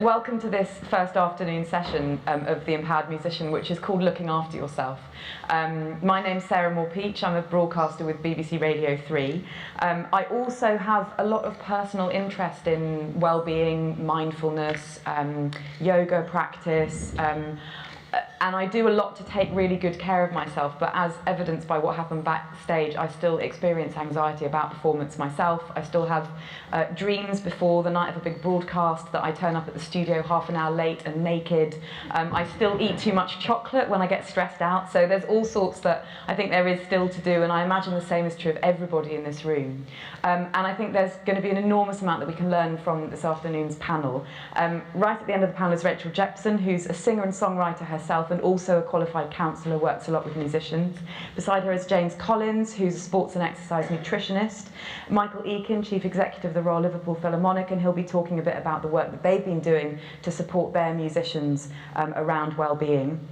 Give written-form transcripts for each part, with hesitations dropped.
Welcome to this first afternoon session of The Empowered Musician, which is called Looking After Yourself. My name's Sara Mohr-Pietsch. I'm a broadcaster with BBC Radio 3. I also have a lot of personal interest in well-being, mindfulness, yoga practice, and I do a lot to take really good care of myself, but as evidenced by what happened backstage, I still experience anxiety about performance myself. I still have dreams before the night of a big broadcast that I turn up at the studio half an hour late and naked. I still eat too much chocolate when I get stressed out, so there's all sorts that I think there is still to do, and I imagine the same is true of everybody in this room. And I think there's going to be an enormous amount that we can learn from this afternoon's panel. Right at the end of the panel is Rachel Jepson, who's a singer and songwriter herself and also a qualified counsellor, works a lot with musicians. Beside her is James Collins, who's a sports and exercise nutritionist. Michael Eakin, Chief Executive of the Royal Liverpool Philharmonic, and he'll be talking a bit about the work that they've been doing to support their musicians around well-being.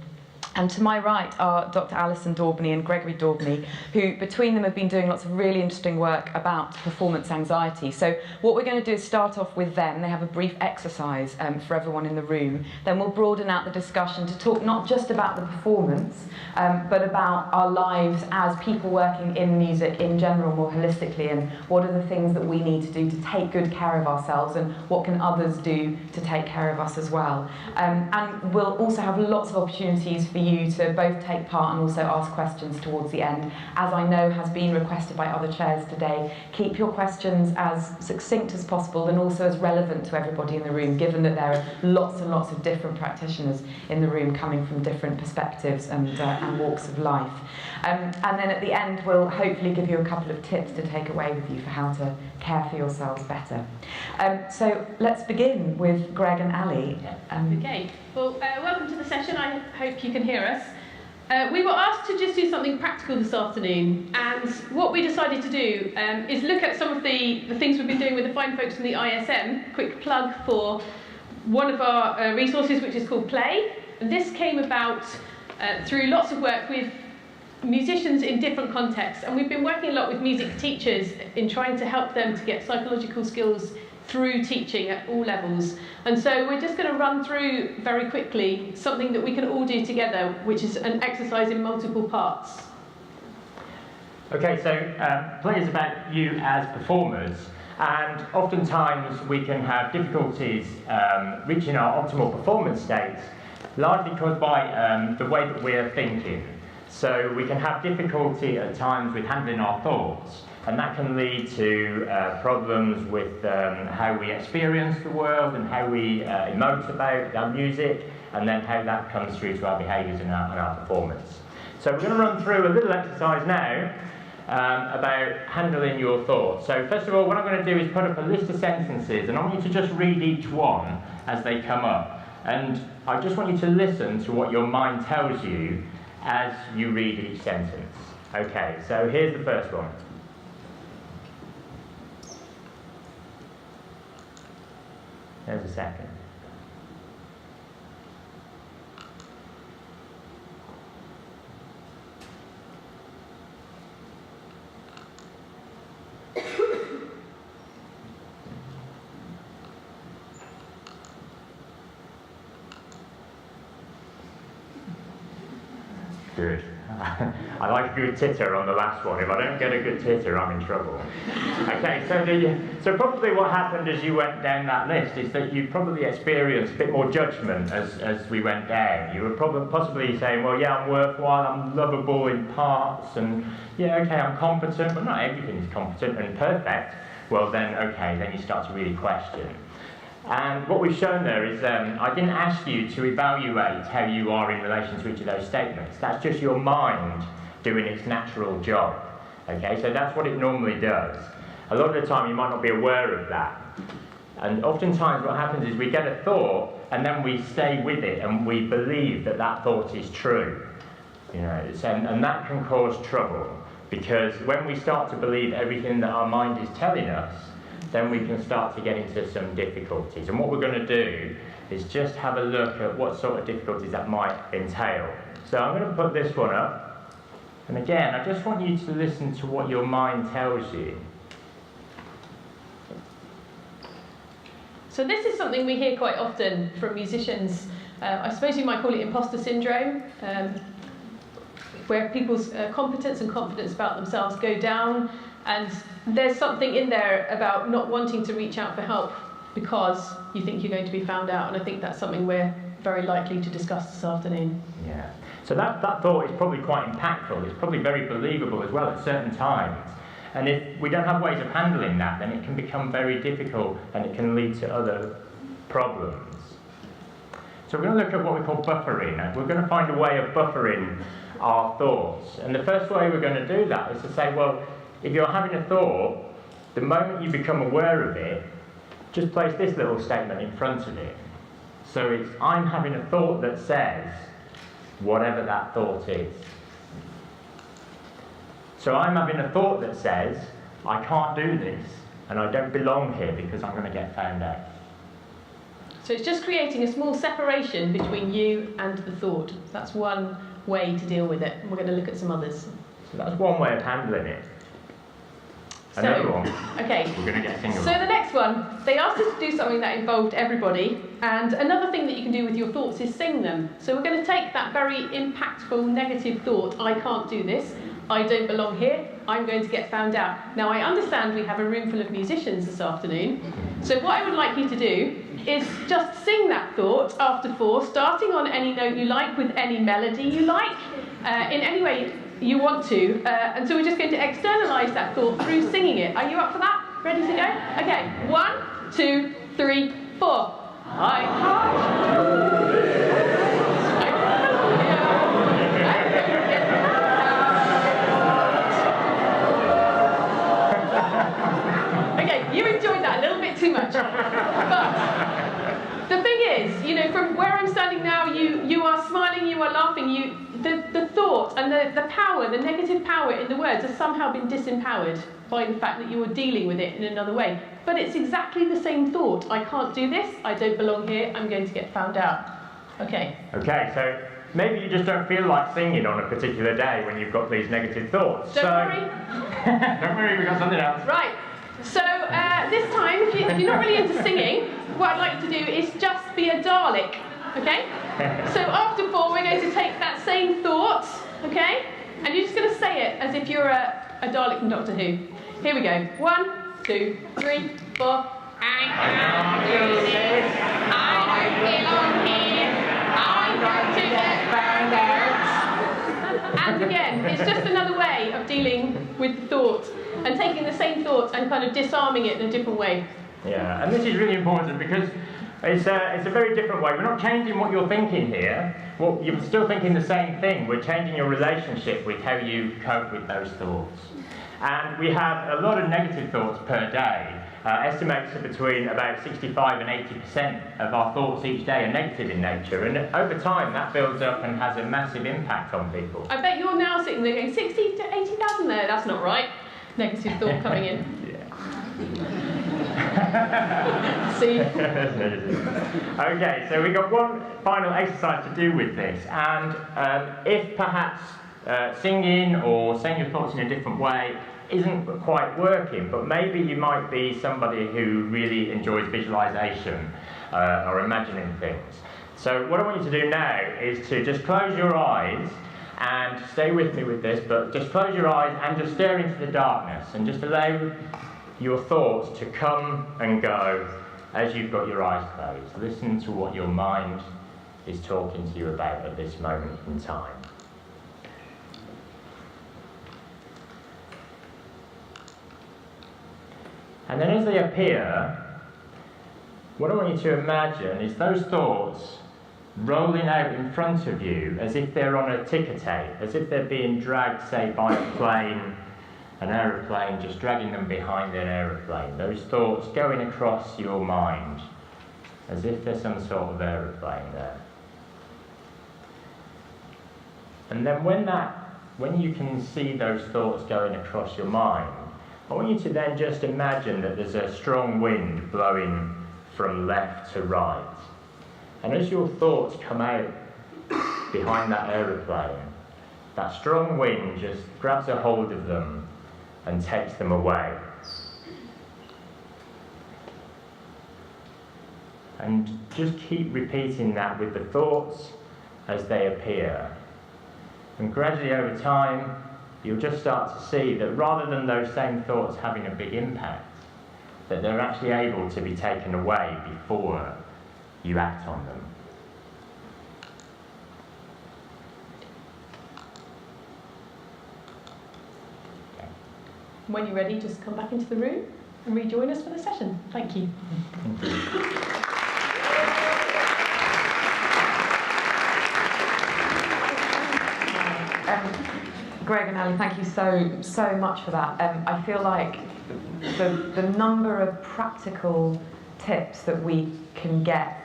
And to my right are Dr. Alison Daubney and Gregory Daubney, who between them have been doing lots of really interesting work about performance anxiety. So what we're going to do is start off with them. They have a brief exercise for everyone in the room. Then we'll broaden out the discussion to talk not just about the performance, but about our lives as people working in music in general, more holistically, and what are the things that we need to do to take good care of ourselves, and what can others do to take care of us as well. And we'll also have lots of opportunities for you to both take part and also ask questions towards the end. As I know has been requested by other chairs today, keep your questions as succinct as possible and also as relevant to everybody in the room, given that there are lots and lots of different practitioners in the room coming from different perspectives and walks of life. And then at the end, we'll hopefully give you a couple of tips to take away with you for how to care for yourselves better. So let's begin with Greg and Ali. Okay, well, welcome to the session. I hope you can hear us. We were asked to just do something practical this afternoon, and what we decided to do is look at some of the things we've been doing with the fine folks from the ISM. Quick plug for one of our resources, which is called Play. And this came about through lots of work with musicians in different contexts, and we've been working a lot with music teachers in trying to help them to get psychological skills through teaching at all levels. And so we're just going to run through very quickly something that we can all do together, which is an exercise in multiple parts. Okay, so play is about you as performers, and oftentimes we can have difficulties reaching our optimal performance states, largely caused by the way that we're thinking. So we can have difficulty at times with handling our thoughts, and that can lead to problems with how we experience the world and how we emote about our music, and then how that comes through to our behaviours and our performance. So we're going to run through a little exercise now about handling your thoughts. So first of all, what I'm going to do is put up a list of sentences, and I want you to just read each one as they come up. And I just want you to listen to what your mind tells you as you read each sentence. Okay, so here's the first one. There's a second. Good. I like a good titter on the last one. If I don't get a good titter, I'm in trouble. Okay, so probably what happened as you went down that list is that you probably experienced a bit more judgment as we went down. You were possibly saying, well, yeah, I'm worthwhile, I'm lovable in parts, and yeah, okay, I'm competent, but not everything is competent and perfect. Well then, okay, then you start to really question. And what we've shown there is, I didn't ask you to evaluate how you are in relation to each of those statements. That's just your mind doing its natural job. Okay, so that's what it normally does. A lot of the time you might not be aware of that. And oftentimes what happens is we get a thought and then we stay with it and we believe that that thought is true. You know, and that can cause trouble, because when we start to believe everything that our mind is telling us, then we can start to get into some difficulties. And what we're going to do is just have a look at what sort of difficulties that might entail. So I'm going to put this one up. And again, I just want you to listen to what your mind tells you. So this is something we hear quite often from musicians. I suppose you might call it impostor syndrome, where people's competence and confidence about themselves go down, and there's something in there about not wanting to reach out for help because you think you're going to be found out, and I think that's something we're very likely to discuss this afternoon. Yeah. So that thought is probably quite impactful. It's probably very believable as well at certain times. And if we don't have ways of handling that, then it can become very difficult and it can lead to other problems. So we're going to look at what we call buffering. We're going to find a way of buffering our thoughts. And the first way we're going to do that is to say, well, if you're having a thought, the moment you become aware of it, just place this little statement in front of it. So it's, I'm having a thought that says whatever that thought is. So I'm having a thought that says, I can't do this, and I don't belong here because I'm going to get found out. So it's just creating a small separation between you and the thought. That's one way to deal with it, and we're going to look at some others. So that's one way of handling it. Another one. Okay. We're going to get a single. So the next one, they asked us to do something that involved everybody, and another thing that you can do with your thoughts is sing them. So we're going to take that very impactful negative thought, I can't do this, I don't belong here, I'm going to get found out. Now I understand we have a room full of musicians this afternoon, so what I would like you to do is just sing that thought after 4, starting on any note you like, with any melody you like, in any way you want to, and so we're just going to externalise that thought through singing it. Are you up for that? Ready to go? Okay, 1, 2, 3, 4. I can't do this. Okay, you enjoyed that a little bit too much. But the thing is, you know, from where I'm standing now, you are smiling, you are laughing, the thought and the power, the negative power in the words has somehow been disempowered by the fact that you were dealing with it in another way. But it's exactly the same thought. I can't do this, I don't belong here, I'm going to get found out. Okay. Okay, so maybe you just don't feel like singing on a particular day when you've got these negative thoughts. Don't worry. Don't worry, we've got something else. Right. So this time, if you're not really into singing, what I'd like you to do is just be a Dalek. Okay? So after 4, we're going to take that same thought, okay? And you're just going to say it as if you're a Dalek from Doctor Who. Here we go. 1, 2, 3, 4. I can't do this. I don't belong here. I'm going to get found out. And again, it's just another way of dealing with the thought and taking the same thought and kind of disarming it in a different way. Yeah, and this is really important because it's a very different way. We're not changing what you're thinking here. Well, you're still thinking the same thing. We're changing your relationship with how you cope with those thoughts. And we have a lot of negative thoughts per day. Estimates are between about 65 and 80% of our thoughts each day are negative in nature. And over time, that builds up and has a massive impact on people. I bet you're now sitting there going, 60 to 80,000 there, that's not right. Negative thought coming in. See? Okay, so we've got one final exercise to do with this, and if perhaps singing or saying your thoughts in a different way isn't quite working, but maybe you might be somebody who really enjoys visualization or imagining things. So what I want you to do now is to just close your eyes and stay with me with this, but just close your eyes and just stare into the darkness and just allow your thoughts to come and go as you've got your eyes closed. Listen to what your mind is talking to you about at this moment in time. And then as they appear, what I want you to imagine is those thoughts rolling out in front of you as if they're on a ticker tape, as if they're being dragged, say, by a plane, an aeroplane, just dragging them behind an aeroplane. Those thoughts going across your mind as if there's some sort of aeroplane there. And then when you can see those thoughts going across your mind, I want you to then just imagine that there's a strong wind blowing from left to right. And as your thoughts come out behind that aeroplane, that strong wind just grabs a hold of them and takes them away. And just keep repeating that with the thoughts as they appear. And gradually over time, you'll just start to see that rather than those same thoughts having a big impact, that they're actually able to be taken away before you act on them. When you're ready, just come back into the room and rejoin us for the session. Thank you. Greg and Ali, thank you so much for that. I feel like the number of practical tips that we can get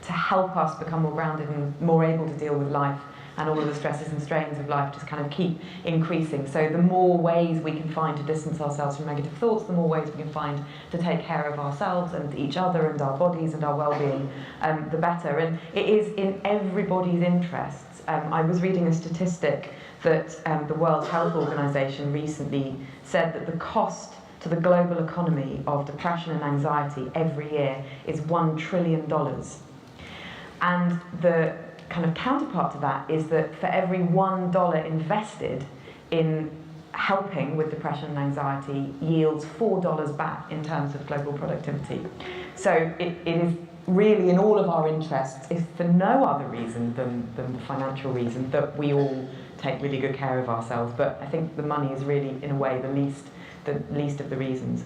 to help us become more grounded and more able to deal with life and all of the stresses and strains of life just kind of keep increasing. So the more ways we can find to distance ourselves from negative thoughts, the more ways we can find to take care of ourselves and each other and our bodies and our well-being, the better. And it is in everybody's interests. I was reading a statistic that the World Health Organization recently said that the cost to the global economy of depression and anxiety every year is $1 trillion. And the kind of counterpart to that is that for every $1 invested in helping with depression and anxiety yields $4 back in terms of global productivity. So it is really in all of our interests, if for no other reason than the financial reason, that we all take really good care of ourselves. But I think the money is really, in a way, the least of the reasons.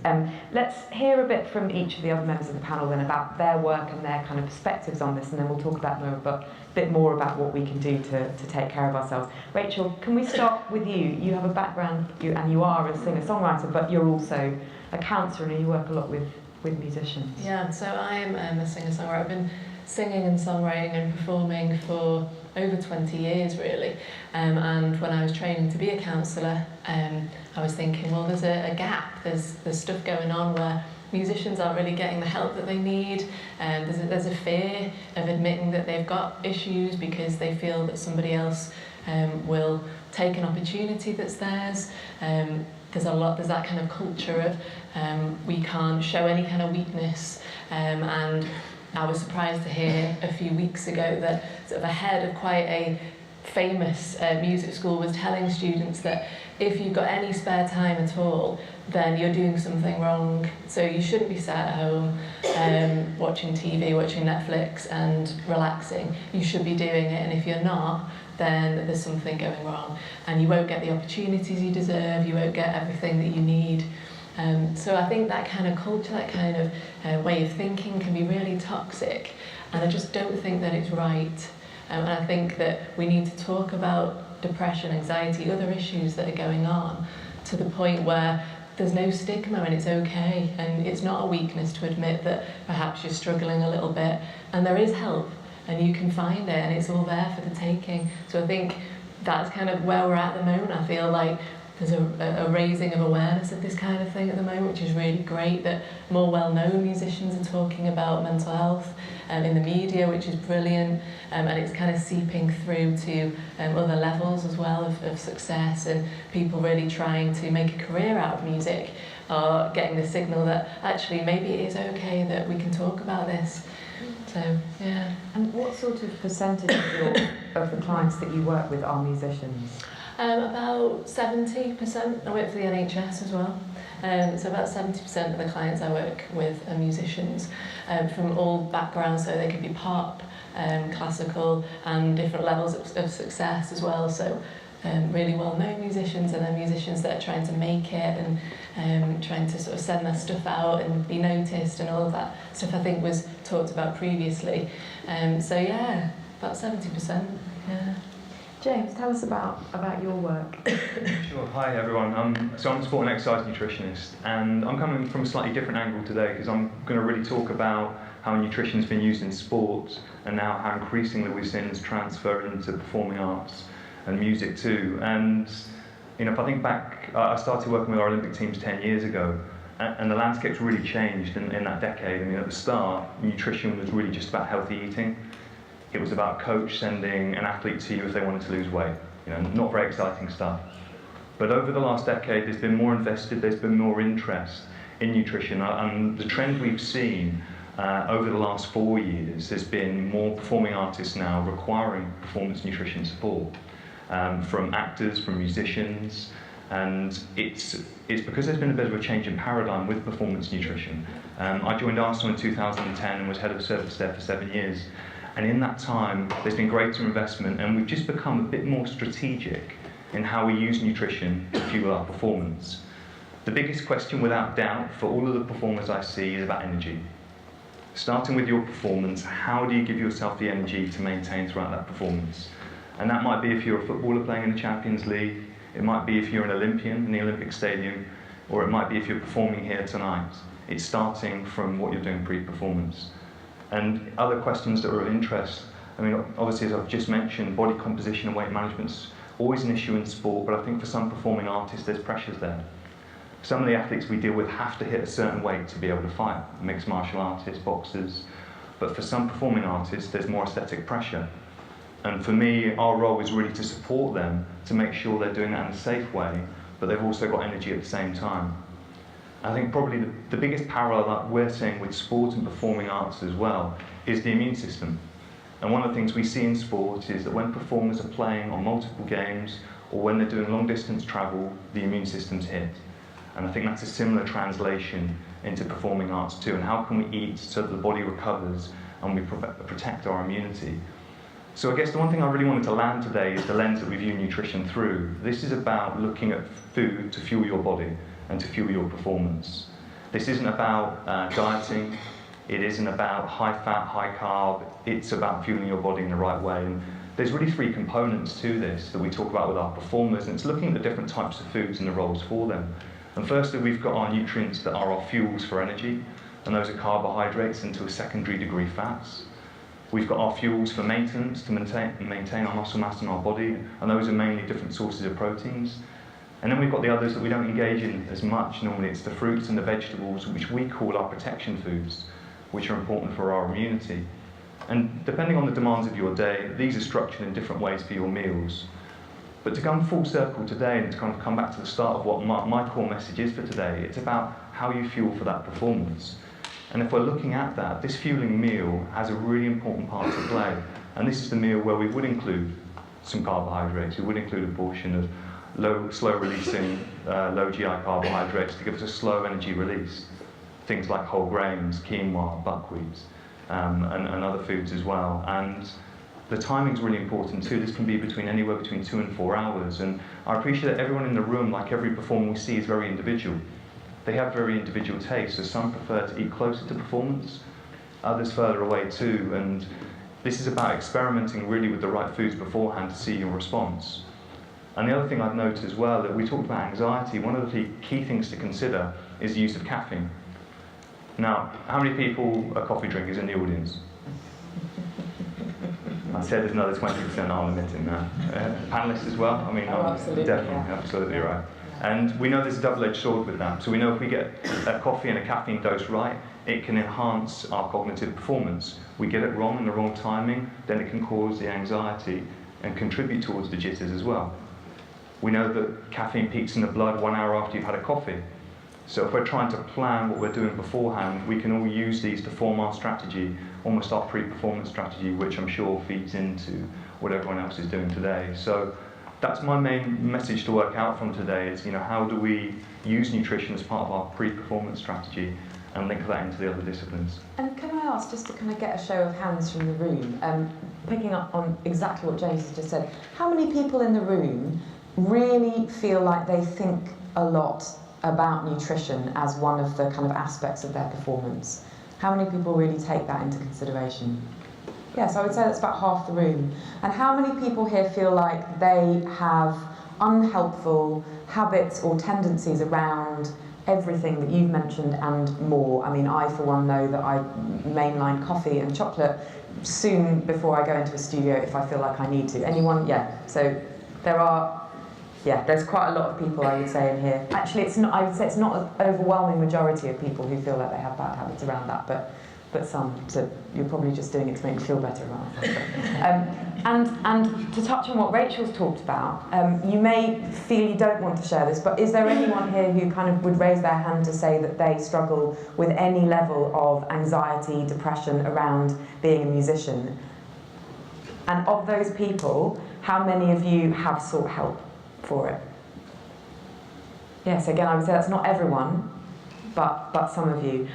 Let's hear a bit from each of the other members of the panel then about their work and their kind of perspectives on this, and then we'll talk about a bit more about what we can do to take care of ourselves. Rachel, can we start with you? You have a background, and you are a singer-songwriter, but you're also a counsellor and you work a lot with musicians. Yeah, so I'm a singer-songwriter. I've been singing and songwriting and performing for over 20 years, really. And when I was training to be a counsellor, I was thinking, well, there's a gap. There's stuff going on where musicians aren't really getting the help that they need. There's a fear of admitting that they've got issues because they feel that somebody else will take an opportunity that's theirs. There's that kind of culture of we can't show any kind of weakness. And I was surprised to hear a few weeks ago that sort of a head of quite a famous music school was telling students that if you've got any spare time at all, then you're doing something wrong. So you shouldn't be sat at home watching TV, watching Netflix and relaxing. You should be doing it, and if you're not, then there's something going wrong. And you won't get the opportunities you deserve, you won't get everything that you need. So I think that kind of culture, that kind of way of thinking can be really toxic, and I just don't think that it's right. And I think that we need to talk about depression, anxiety, other issues that are going on to the point where there's no stigma and it's okay, and it's not a weakness to admit that perhaps you're struggling a little bit, and there is help and you can find it and it's all there for the taking. So I think that's kind of where we're at the moment. I feel like there's a raising of awareness of this kind of thing at the moment, which is really great, that more well-known musicians are talking about mental health in the media, which is brilliant, and it's kind of seeping through to other levels as well of success, and people really trying to make a career out of music are getting the signal that actually maybe it is okay that we can talk about this. So, yeah. And what sort of percentage of the clients that you work with are musicians? About 70%. I work for the NHS as well. So about 70% of the clients I work with are musicians from all backgrounds, so they could be pop, classical, and different levels of success as well. So really well-known musicians, and then musicians that are trying to make it and trying to sort of send their stuff out and be noticed, and all of that stuff I think was talked about previously. So yeah, about 70%. Yeah. James, tell us about your work. Sure. Hi everyone. So I'm a sport and exercise nutritionist, and I'm coming from a slightly different angle today because I'm going to really talk about how nutrition's been used in sports, and now how increasingly we've seen this transfer into performing arts and music too. And you know, if I think back, I started working with our Olympic teams 10 years ago, and the landscape's really changed in that decade. I mean, at the start, nutrition was really just about healthy eating. It was about a coach sending an athlete to you if they wanted to lose weight. You know, not very exciting stuff. But over the last decade, there's been more invested, there's been more interest in nutrition, and the trend we've seen over the last 4 years, there's been more performing artists now requiring performance nutrition support, from actors, from musicians, and it's because there's been a bit of a change in paradigm with performance nutrition. I joined Arsenal in 2010 and was head of service there for 7 years, and in that time there's been greater investment, and we've just become a bit more strategic in how we use nutrition to fuel our performance. The biggest question, without doubt, for all of the performers I see is about energy. Starting with your performance, how do you give yourself the energy to maintain throughout that performance? And that might be if you're a footballer playing in the Champions League, it might be if you're an Olympian in the Olympic Stadium, or it might be if you're performing here tonight. It's starting from what you're doing pre-performance. And other questions that are of interest, I mean, obviously, as I've just mentioned, body composition and weight management's always an issue in sport, but I think for some performing artists, there's pressures there. Some of the athletes we deal with have to hit a certain weight to be able to fight, mixed martial artists, boxers, but for some performing artists, there's more aesthetic pressure. And for me, our role is really to support them to make sure they're doing that in a safe way, but they've also got energy at the same time. I think probably the biggest parallel that we're seeing with sport and performing arts as well is the immune system. And one of the things we see in sport is that when performers are playing on multiple games or when they're doing long distance travel, the immune system's hit. And I think that's a similar translation into performing arts too. And how can we eat so that the body recovers and we protect our immunity? So I guess the one thing I really wanted to land today is the lens that we view nutrition through. This is about looking at food to fuel your body and to fuel your performance. This isn't about dieting. It isn't about high fat, high carb. It's about fueling your body in the right way. And there's really 3 components to this that we talk about with our performers, and it's looking at the different types of foods and the roles for them. And firstly, we've got our nutrients that are our fuels for energy, and those are carbohydrates and to a secondary degree fats. We've got our fuels for maintenance, to maintain our muscle mass in our body, and those are mainly different sources of proteins. And then we've got the others that we don't engage in as much. Normally it's the fruits and the vegetables, which we call our protection foods, which are important for our immunity. And depending on the demands of your day, these are structured in different ways for your meals. But to come full circle today and to kind of come back to the start of what my core message is for today, it's about how you fuel for that performance. And if we're looking at that, this fueling meal has a really important part to play. And this is the meal where we would include some carbohydrates. We would include a portion of slow-releasing, low GI carbohydrates to give us a slow energy release. Things like whole grains, quinoa, buckwheat, and other foods as well. And the timing's really important too. This can be anywhere between 2 and 4 hours. And I appreciate that everyone in the room, like every performer we see, is very individual. They have very individual tastes, so some prefer to eat closer to performance, others further away too. And this is about experimenting really with the right foods beforehand to see your response. And the other thing I've noted as well, that we talked about anxiety, one of the key things to consider is the use of caffeine. Now, how many people are coffee drinkers in the audience? I said there's another 20%, I'll admit it now. Panellists as well? I mean, absolutely, definitely, yeah. Absolutely right. And we know there's a double-edged sword with that. So we know if we get a coffee and a caffeine dose right, it can enhance our cognitive performance. We get it wrong in the wrong timing, then it can cause the anxiety and contribute towards the jitters as well. We know that caffeine peaks in the blood 1 hour after you've had a coffee. So if we're trying to plan what we're doing beforehand, we can all use these to form our strategy, almost our pre-performance strategy, which I'm sure feeds into what everyone else is doing today. So that's my main message to work out from today is, how do we use nutrition as part of our pre-performance strategy and link that into the other disciplines. And can I ask, just to kind of get a show of hands from the room, picking up on exactly what James has just said, how many people in the room really feel like they think a lot about nutrition as one of the kind of aspects of their performance? How many people really take that into consideration? Yes, I would say that's about half the room. And how many people here feel like they have unhelpful habits or tendencies around everything that you've mentioned and more? I mean, I for one know that I mainline coffee and chocolate soon before I go into a studio if I feel like I need to. Anyone? Yeah. So there's quite a lot of people, I would say, in here. Actually, I would say it's not an overwhelming majority of people who feel like they have bad habits around that, but but some. So you're probably just doing it to make me feel better about myself. And to touch on what Rachel's talked about, you may feel you don't want to share this, but is there anyone here who kind of would raise their hand to say that they struggle with any level of anxiety, depression around being a musician? And of those people, how many of you have sought help for it? Yes, again, I would say that's not everyone, but some of you.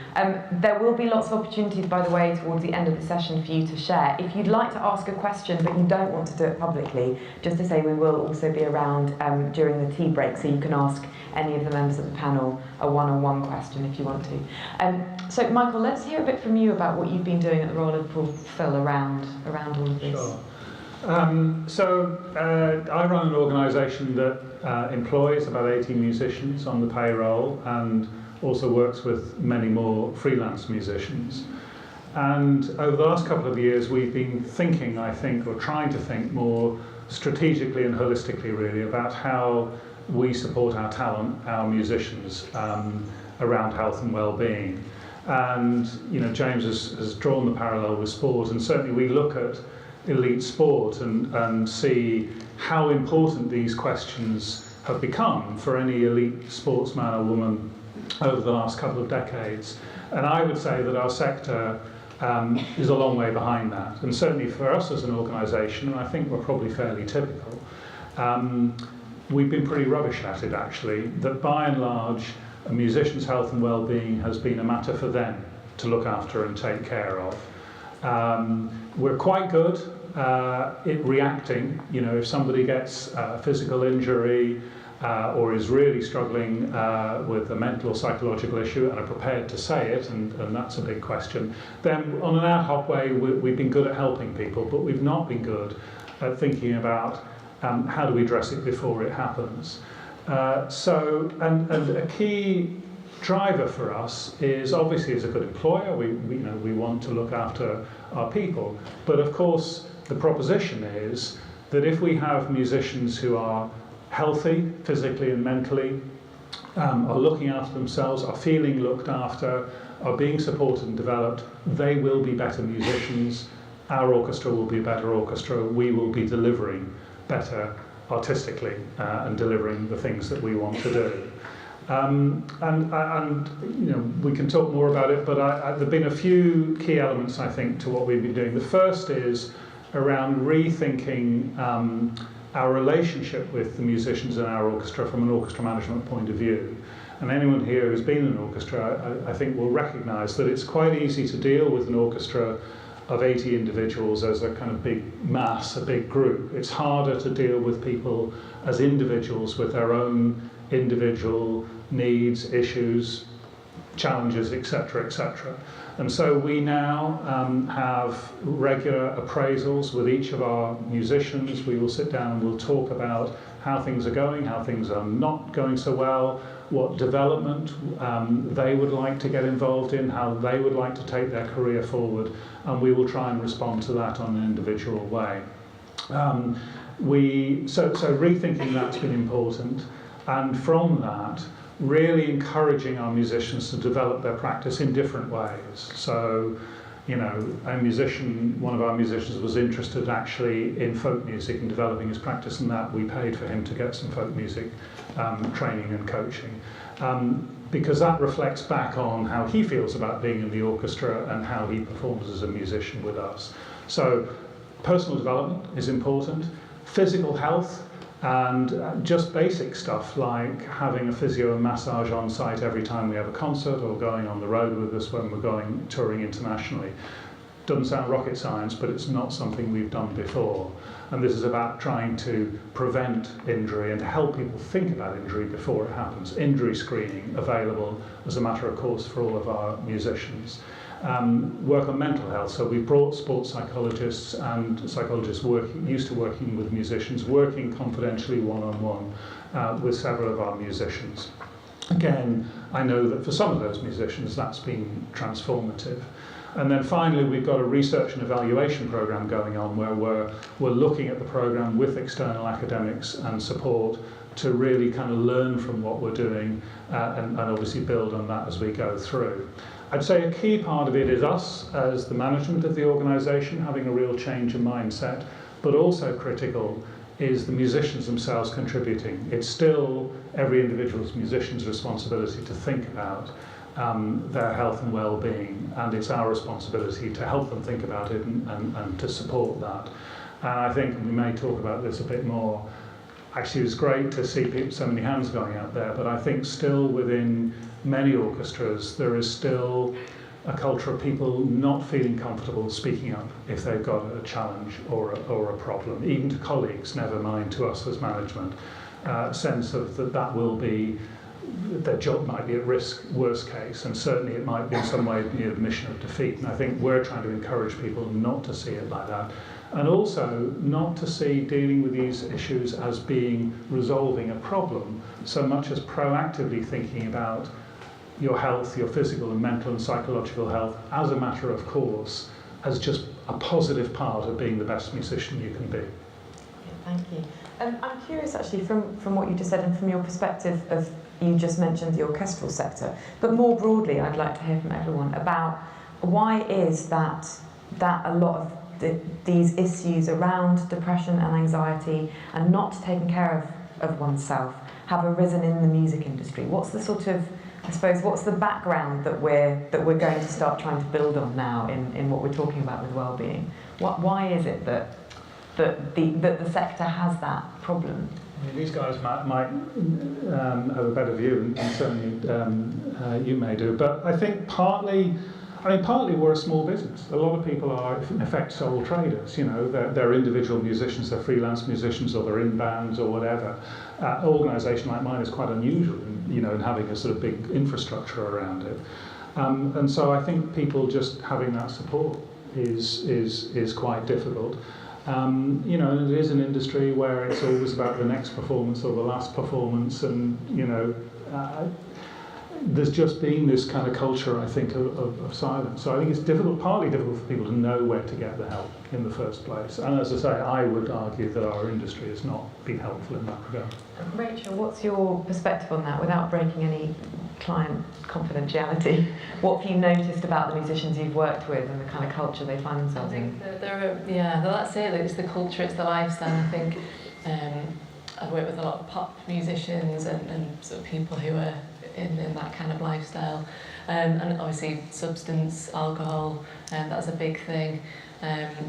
There will be lots of opportunities, by the way, towards the end of the session for you to share. If you'd like to ask a question but you don't want to do it publicly, just to say we will also be around during the tea break, so you can ask any of the members of the panel a one-on-one question if you want to. So, Michael, let's hear a bit from you about what you've been doing at the Royal Liverpool Phil around all of this. Sure. I run an organisation that employs about 80 musicians on the payroll and also works with many more freelance musicians. And over the last couple of years we've been thinking, I think, or trying to think more strategically and holistically really about how we support our talent, our musicians, around health and well-being. And you know, James has drawn the parallel with sport, and certainly we look at elite sport and see how important these questions have become for any elite sportsman or woman over the last couple of decades. And I would say that our sector is a long way behind that. And certainly for us as an organisation, and I think we're probably fairly typical, we've been pretty rubbish at it actually, that by and large a musician's health and well-being has been a matter for them to look after and take care of. We're quite good at reacting. You know, if somebody gets a physical injury or is really struggling with a mental or psychological issue and are prepared to say it, and that's a big question, then on an ad hoc way we've been good at helping people, but we've not been good at thinking about how do we address it before it happens. And a key driver for us is obviously as a good employer, we want to look after our people, but of course the proposition is that if we have musicians who are healthy physically and mentally, are looking after themselves, are feeling looked after, are being supported and developed, they will be better musicians, our orchestra will be a better orchestra, we will be delivering better artistically and delivering the things that we want to do. And you know, we can talk more about it, but there have been a few key elements, I think, to what we've been doing. The first is around rethinking our relationship with the musicians in our orchestra from an orchestra management point of view. And anyone here who's been in an orchestra, I think will recognise that it's quite easy to deal with an orchestra of 80 individuals as a kind of big mass, a big group. It's harder to deal with people as individuals with their own individual needs, issues, challenges, etc., etc. And so we now have regular appraisals with each of our musicians. We will sit down and we'll talk about how things are going, how things are not going so well, what development they would like to get involved in, how they would like to take their career forward, and we will try and respond to that on an individual way. So rethinking that's been important, and from that, really encouraging our musicians to develop their practice in different ways. So, you know, one of our musicians was interested actually in folk music and developing his practice in that. We paid for him to get some folk music training and coaching. Because that reflects back on how he feels about being in the orchestra and how he performs as a musician with us. So personal development is important, physical health, and just basic stuff like having a physio and massage on site every time we have a concert, or going on the road with us when we're going touring internationally. Doesn't sound rocket science, but it's not something we've done before. And this is about trying to prevent injury and help people think about injury before it happens. Injury screening available as a matter of course for all of our musicians. Work on mental health. So we brought sports psychologists and psychologists used to working with musicians, working confidentially one-on-one with several of our musicians. Again, I know that for some of those musicians that's been transformative. And then finally, we've got a research and evaluation program going on where we're looking at the program with external academics and support to really kind of learn from what we're doing and obviously build on that as we go through. I'd say a key part of it is us as the management of the organisation having a real change in mindset, but also critical is the musicians themselves contributing. It's still every individual's musician's responsibility to think about their health and well-being, and it's our responsibility to help them think about it and to support that. And I think we may talk about this a bit more. Actually, it was great to see so many hands going out there, but I think still within many orchestras there is still a culture of people not feeling comfortable speaking up if they've got a challenge or a problem, even to colleagues, never mind to us as management. Sense of that will be, their job might be at risk, worst case, and certainly it might be in some way the admission of defeat. And I think we're trying to encourage people not to see it like that, and also not to see dealing with these issues as being resolving a problem, so much as proactively thinking about your health, your physical and mental and psychological health as a matter of course, as just a positive part of being the best musician you can be. Thank you. I'm curious actually from what you just said and from your perspective of, you just mentioned the orchestral sector, but more broadly I'd like to hear from everyone about why is that a lot of these issues around depression and anxiety and not taking care of oneself have arisen in the music industry. What's the sort of, I suppose, what's the background that we're going to start trying to build on now in what we're talking about with well-being? Why is it that the sector has that problem? I mean, these guys might have a better view, and certainly you may do. But I think partly we're a small business. A lot of people are, in effect, sole traders. You know, they're individual musicians, they're freelance musicians, or they're in bands or whatever. An organisation like mine is quite unusual, in having a sort of big infrastructure around it. And so I think people just having that support is quite difficult. And it is an industry where it's always about the next performance or the last performance, and there's just been this kind of culture, I think, of silence. So I think it's partly difficult for people to know where to get the help in the first place. And as I say, I would argue that our industry has not been helpful in that regard. Rachel, what's your perspective on that, without breaking any client confidentiality? What have you noticed about the musicians you've worked with and the kind of culture they find themselves in? That's it. It's the culture, it's the lifestyle. I think I've worked with a lot of pop musicians and sort of people who are in that kind of lifestyle, and obviously substance, alcohol, that's a big thing.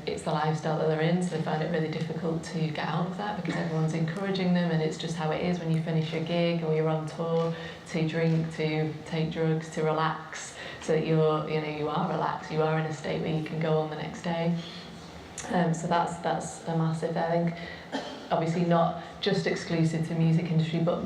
It's the lifestyle that they're in, so they find it really difficult to get out of that because everyone's encouraging them, and it's just how it is when you finish your gig or you're on tour, to drink, to take drugs, to relax, so that you are relaxed, you are in a state where you can go on the next day. So that's a massive, I think, obviously not just exclusive to music industry, but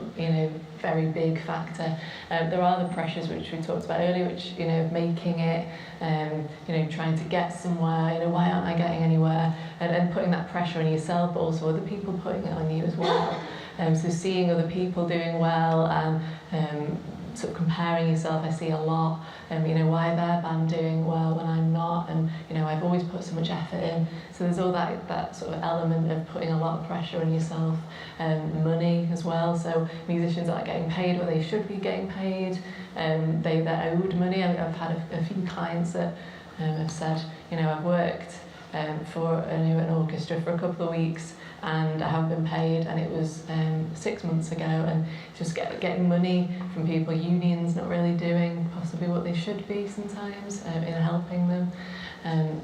very big factor. There are the pressures which we talked about earlier, which making it, trying to get somewhere. Why aren't I getting anywhere? And putting that pressure on yourself, but also other people putting it on you as well. So seeing other people doing well and sort of comparing yourself, I see a lot. Why are their band doing well when I'm not? And I've always put so much effort in. So there's all that sort of element of putting a lot of pressure on yourself. Money as well. So musicians aren't getting paid what they should be getting paid. They're owed money. I've had a few clients that have said, I've worked for an orchestra for a couple of weeks and I haven't been paid, and it was 6 months ago, and just getting money from people, unions not really doing possibly what they should be sometimes in helping them.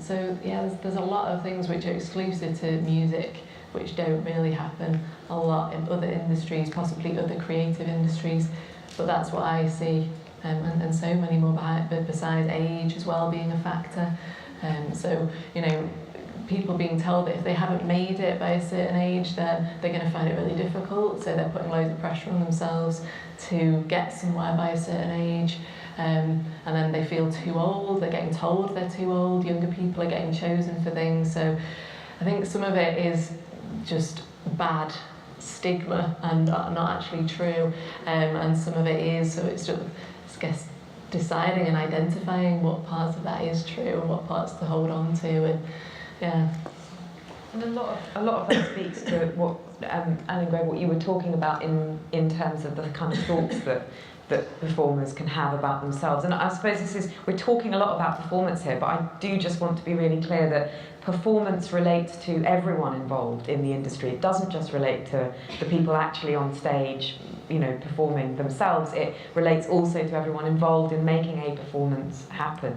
So yeah, there's a lot of things which are exclusive to music which don't really happen a lot in other industries, possibly other creative industries, but that's what I see, and so many more besides age as well being a factor. So people being told that if they haven't made it by a certain age, then they're going to find it really difficult, so they're putting loads of pressure on themselves to get somewhere by a certain age, and then they feel too old, they're getting told they're too old, younger people are getting chosen for things. So I think some of it is just bad stigma and not actually true, and some of it is, so it's just, I guess, deciding and identifying what parts of that is true and what parts to hold on to. And yeah. And a lot of that speaks to what Alan and Greg, what you were talking about in terms of the kind of thoughts that that performers can have about themselves. And I suppose we're talking a lot about performance here, but I do just want to be really clear that performance relates to everyone involved in the industry. It doesn't just relate to the people actually on stage, performing themselves. It relates also to everyone involved in making a performance happen.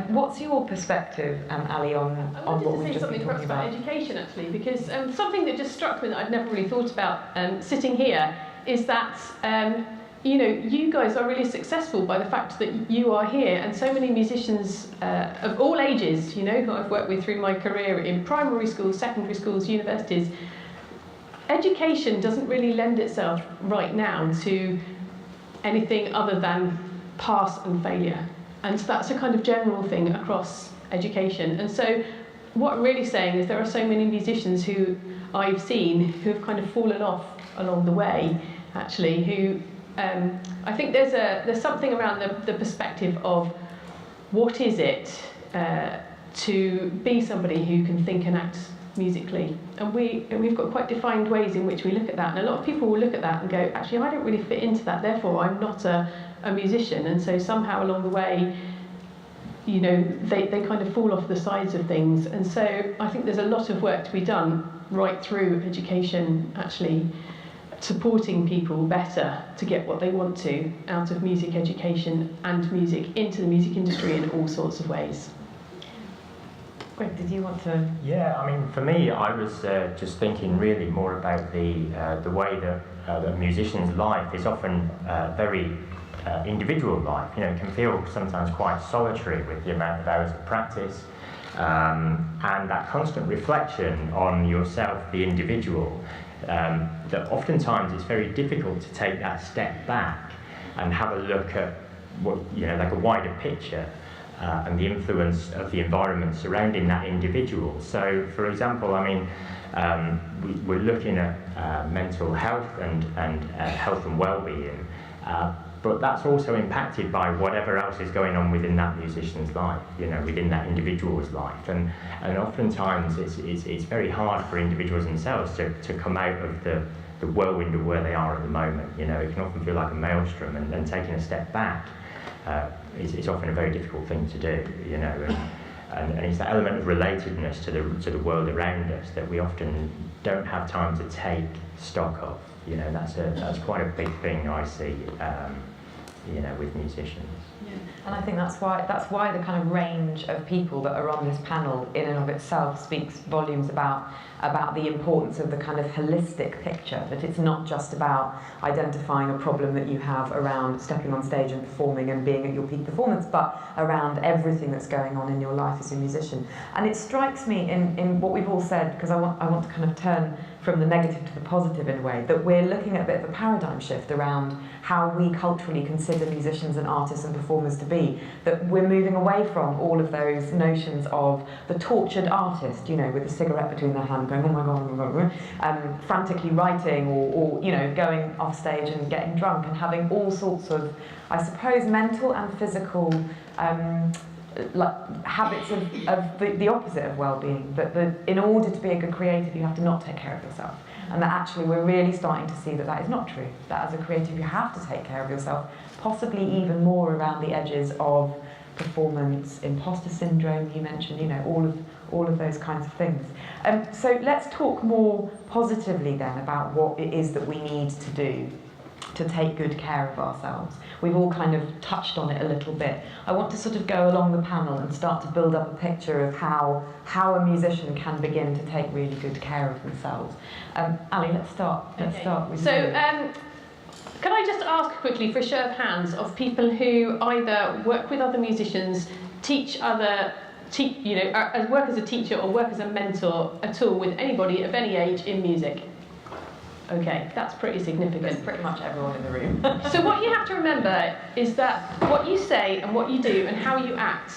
What's your perspective, Ali, on what we've just been talking about? Education, actually, because something that just struck me that I'd never really thought about sitting here is that you guys are really successful by the fact that you are here, and so many musicians of all ages, who I've worked with through my career in primary schools, secondary schools, universities. Education doesn't really lend itself right now to anything other than pass and failure. And so that's a kind of general thing across education. And so what I'm really saying is there are so many musicians who I've seen who have kind of fallen off along the way, actually, who I think there's something around the perspective of what is it to be somebody who can think and act musically, and we've got quite defined ways in which we look at that, and a lot of people will look at that and go, actually I don't really fit into that, therefore I'm not a musician. And so somehow along the way, they kind of fall off the sides of things. And so I think there's a lot of work to be done right through education, actually supporting people better to get what they want to out of music education and music into the music industry in all sorts of ways. Greg, did you want to? Yeah, I mean, for me, I was just thinking really more about the way that a musician's life is often very individual life. It can feel sometimes quite solitary with the amount of hours of practice and that constant reflection on yourself, the individual. That oftentimes it's very difficult to take that step back and have a look at what like a wider picture. And the influence of the environment surrounding that individual. So, for example, we're looking at mental health and health and well-being, but that's also impacted by whatever else is going on within that musician's life, within that individual's life. And oftentimes it's very hard for individuals themselves to come out of the whirlwind of where they are at the moment. It can often feel like a maelstrom, and taking a step back is often a very difficult thing to do, and it's that element of relatedness to the world around us that we often don't have time to take stock of. That's quite a big thing I see, with musicians. Yeah. And I think that's why the kind of range of people that are on this panel in and of itself speaks volumes about the importance of the kind of holistic picture, that it's not just about identifying a problem that you have around stepping on stage and performing and being at your peak performance, but around everything that's going on in your life as a musician. And it strikes me in what we've all said, because I want to kind of turn from the negative to the positive in a way, that we're looking at a bit of a paradigm shift around how we culturally consider musicians and artists and performers to be, that we're moving away from all of those notions of the tortured artist, with a cigarette between their hands going, oh my God, frantically writing or going off stage and getting drunk and having all sorts of, I suppose, mental and physical habits of the opposite of well-being, that in order to be a good creative you have to not take care of yourself, and that actually we're really starting to see that is not true, that as a creative you have to take care of yourself, possibly even more around the edges of performance, impostor syndrome you mentioned, all of those kinds of things. So let's talk more positively then about what it is that we need to do to take good care of ourselves. We've all kind of touched on it a little bit. I want to sort of go along the panel and start to build up a picture of how a musician can begin to take really good care of themselves. Ali, let's start with you. Can I just ask quickly for a show of hands of people who either work with other musicians, work as a teacher or work as a mentor at all with anybody of any age in music? Okay, that's pretty significant. That's pretty much everyone in the room. So what you have to remember is that what you say and what you do and how you act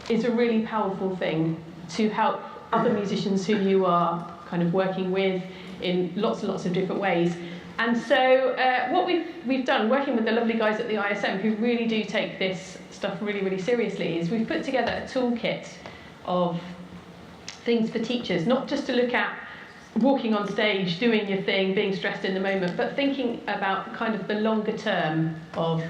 is a really powerful thing to help other musicians who you are kind of working with in lots and lots of different ways. And so what we've done, working with the lovely guys at the ISM who really do take this stuff really, really seriously, is we've put together a toolkit of things for teachers, not just to look at walking on stage, doing your thing, being stressed in the moment, but thinking about kind of the longer term of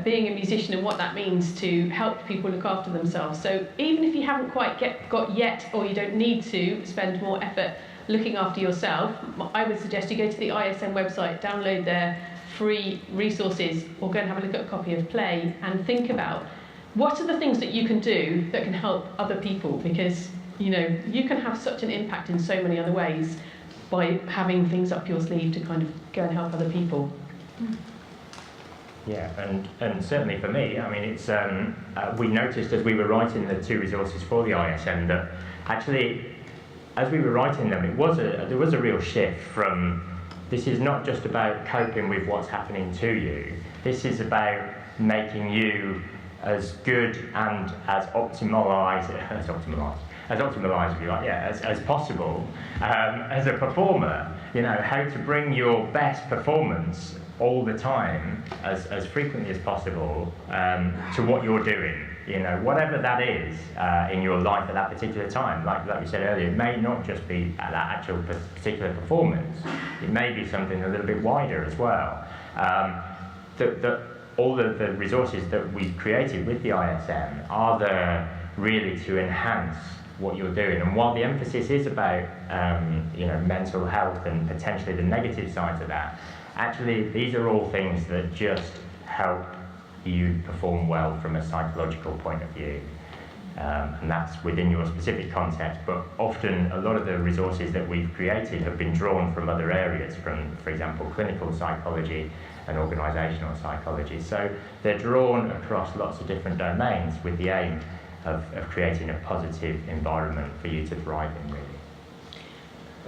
being a musician and what that means to help people look after themselves. So even if you haven't quite got yet, or you don't need to spend more effort looking after yourself, I would suggest you go to the ISM website, download their free resources, or go and have a look at a copy of Play and think about what are the things that you can do that can help other people, because you can have such an impact in so many other ways by having things up your sleeve to kind of go and help other people. Yeah, and certainly for me, I mean, it's we noticed as we were writing the 2 resources for the ISM that actually, as we were writing them, there was a real shift from, this is not just about coping with what's happening to you, this is about making you as good and as optimalised if you like, as possible as a performer. How to bring your best performance all the time, as frequently as possible, to what you're doing. Whatever that is in your life at that particular time. Like we said earlier, it may not just be at that actual particular performance. It may be something a little bit wider as well. All of the resources that we've created with the ISM are there really to enhance what you're doing. And while the emphasis is about mental health and potentially the negative sides of that, actually these are all things that just help you perform well from a psychological point of view. And that's within your specific context, but often a lot of the resources that we've created have been drawn from other areas, from, for example, clinical psychology and organisational psychology. So they're drawn across lots of different domains with the aim of creating a positive environment for you to thrive in, really.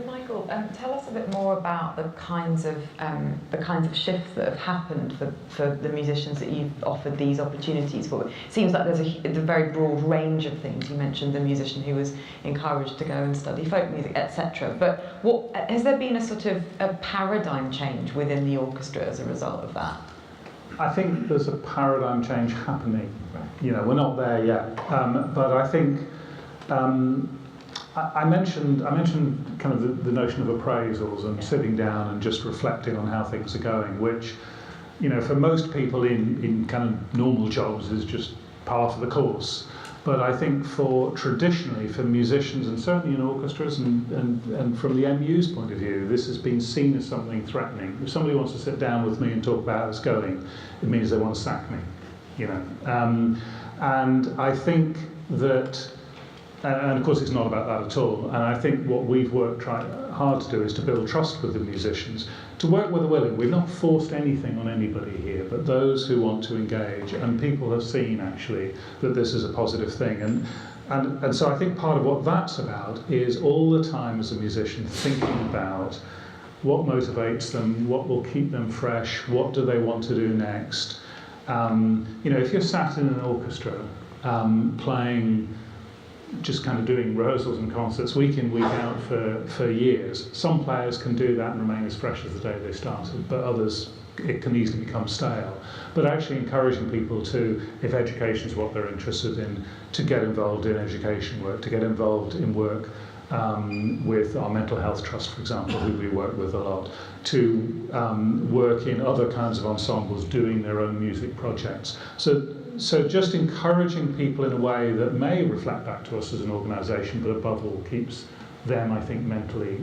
Michael, tell us a bit more about the kinds of shifts that have happened for the musicians that you've offered these opportunities for. It seems like there's a very broad range of things. You mentioned the musician who was encouraged to go and study folk music, etc. But has there been a sort of a paradigm change within the orchestra as a result of that? I think there's a paradigm change happening. We're not there yet, but I think. I mentioned kind of the notion of appraisals and sitting down and just reflecting on how things are going, which, for most people in kind of normal jobs is just part of the course. But I think traditionally for musicians, and certainly in orchestras and from the MU's point of view, this has been seen as something threatening. If somebody wants to sit down with me and talk about how it's going, it means they want to sack me, And I think that. And of course it's not about that at all, and I think what we've worked hard to do is to build trust with the musicians, to work with the willing. We've not forced anything on anybody here, but those who want to engage, and people have seen actually that this is a positive thing. And so I think part of what that's about is all the time as a musician thinking about what motivates them, what will keep them fresh, what do they want to do next. If you're sat in an orchestra playing, just kind of doing rehearsals and concerts week in, week out for years. Some players can do that and remain as fresh as the day they started, but others, it can easily become stale. But actually encouraging people to, if education is what they're interested in, to get involved in education work, to get involved in work with our mental health trust, for example, who we work with a lot, to work in other kinds of ensembles doing their own music projects. So just encouraging people in a way that may reflect back to us as an organisation, but above all keeps them, I think, mentally